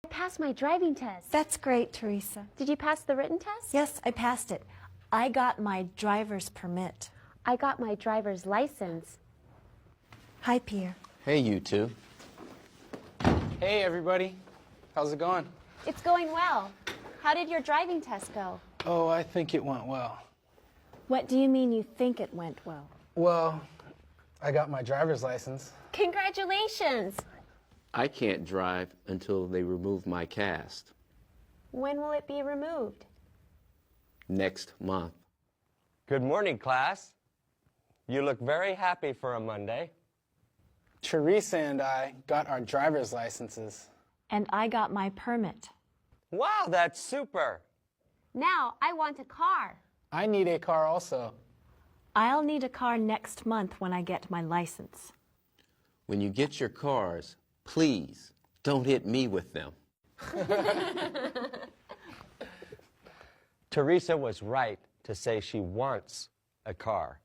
I passed my driving test. That's great, Teresa. Did you pass the written test? Yes, I passed it. I got my driver's permit. I got my driver's license. Hi, Pierre. Hey, you two. Hey, everybody. How's it going? It's going well. How did your driving test go? Oh, I think it went well. What do you mean you think it went well? Well, I got my driver's license. Congratulations! I can't drive until they remove my cast When will it be removed? next month. Good morning, class. You look very happy for a Monday. Teresa and I got our driver's licenses. And I got my permit. Wow, that's super. Now I want a car. I need a car also. I'll need a car next month when I get my license. When you get your cars, please don't hit me with them. Teresa was right to say she wants a car.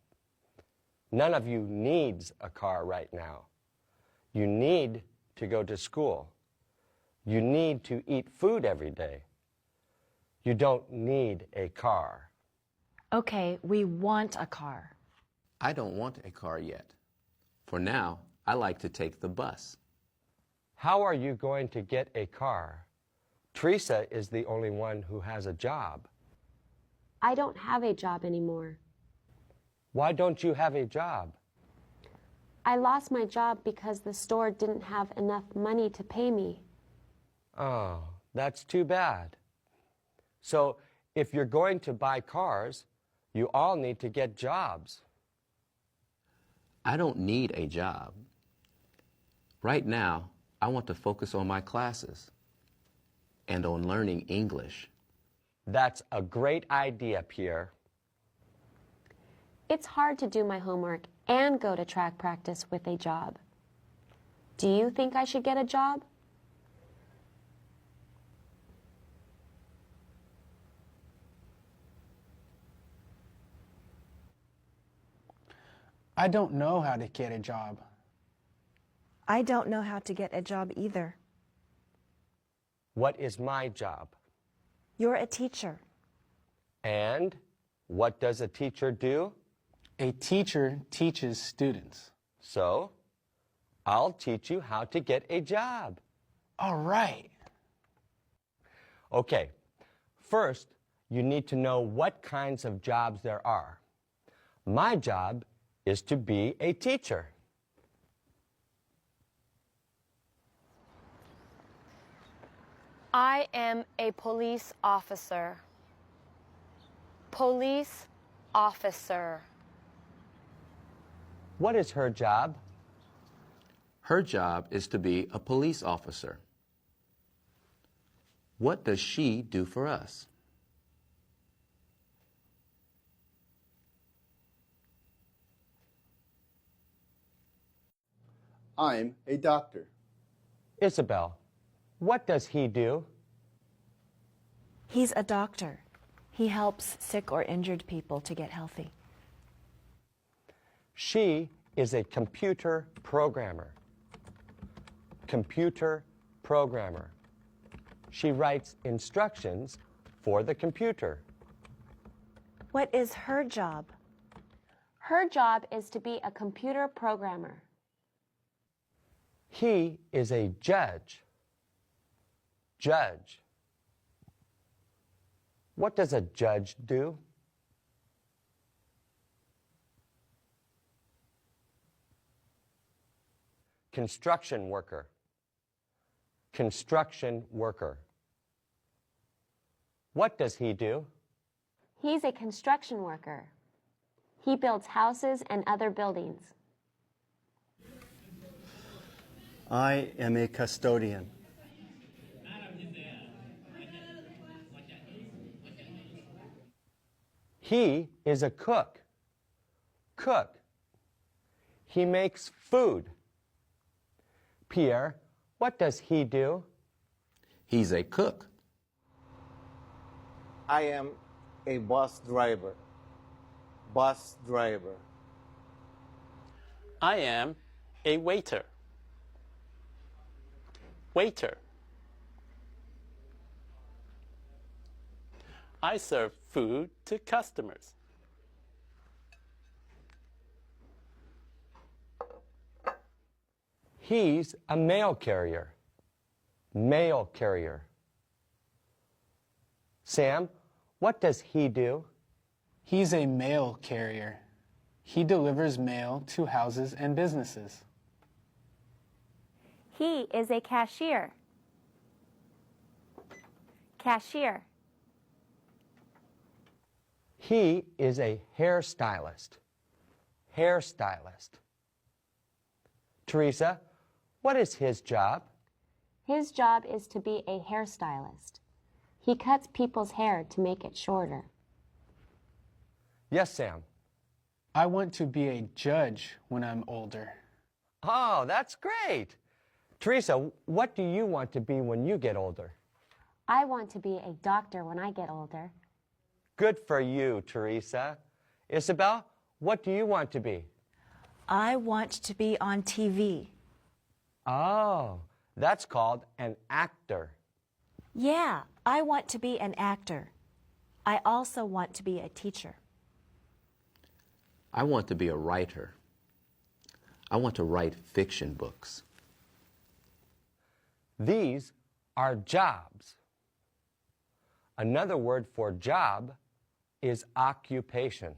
None of you needs a car right now. You need to go to school. You need to eat food every day. You don't need a car. Okay, we want a car. I don't want a car yet. For now, I like to take the bus. How are you going to get a car? Teresa is the only one who has a job. I don't have a job anymore. Why don't you have a job? I lost my job because the store didn't have enough money to pay me. Oh, that's too bad. So if you're going to buy cars, you all need to get jobs. I don't need a job. Right now, I want to focus on my classes and on learning English. That's a great idea, Pierre. It's hard to do my homework and go to track practice with a job. Do you think I should get a job? I don't know how to get a job. I don't know how to get a job either. What is my job? You're a teacher. And what does a teacher do? A teacher teaches students. So, I'll teach you how to get a job. All right. Okay, first, you need to know what kinds of jobs there are. My job is to be a teacher. I am a police officer. Police officer. What is her job? Her job is to be a police officer. What does she do for us? I'm a doctor. Isabel, what does he do? He's a doctor. He helps sick or injured people to get healthy. She is a computer programmer. Computer programmer. She writes instructions for the computer. What is her job? Her job is to be a computer programmer. He is a judge. Judge. What does a judge do? Construction worker. Construction worker. What does he do? He's a construction worker. He builds houses and other buildings. I am a custodian. He is a cook. Cook. He makes food. Pierre, what does he do? He's a cook. I am a bus driver. Bus driver. I am a waiter. Waiter. I serve food to customers. He's a mail carrier. Mail carrier. Sam, what does he do? He's a mail carrier. He delivers mail to houses and businesses. He is a cashier. Cashier. He is a hairstylist. Hairstylist. Teresa, what is his job? His job is to be a hairstylist. He cuts people's hair to make it shorter. Yes, Sam. I want to be a judge when I'm older. Oh, that's great. Teresa, what do you want to be when you get older? I want to be a doctor when I get older. Good for you, Teresa. Isabel, what do you want to be? I want to be on TV. Oh, that's called an actor. Yeah, I want to be an actor. I also want to be a teacher. I want to be a writer. I want to write fiction books. These are jobs. Another word for job is occupation.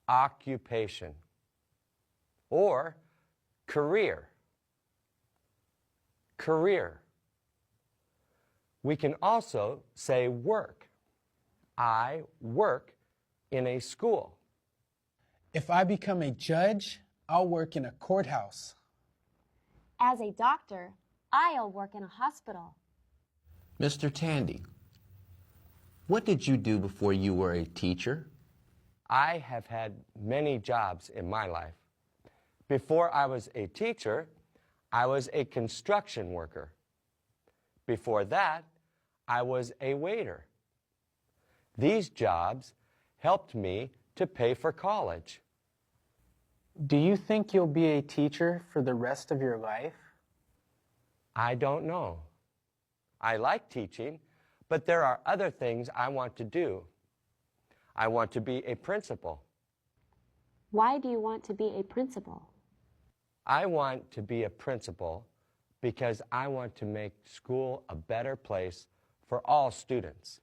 Occupation. Or career. Career. We can also say work. I work in a school. If I become a judge, I'll work in a courthouse. As a doctor, I'll work in a hospital. Mr. Tandy, what did you do before you were a teacher? I have had many jobs in my life. Before I was a teacher, I was a construction worker. Before that, I was a waiter. These jobs helped me to pay for college. Do you think you'll be a teacher for the rest of your life? I don't know. I like teaching, but there are other things I want to do. I want to be a principal. Why do you want to be a principal? I want to be a principal because I want to make school a better place for all students.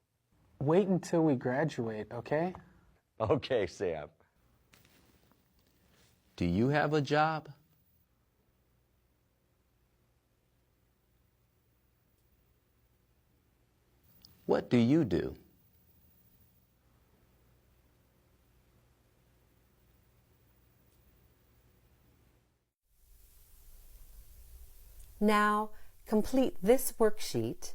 Wait until we graduate, okay? Okay, Sam. Do you have a job? What do you do? Now, complete this worksheet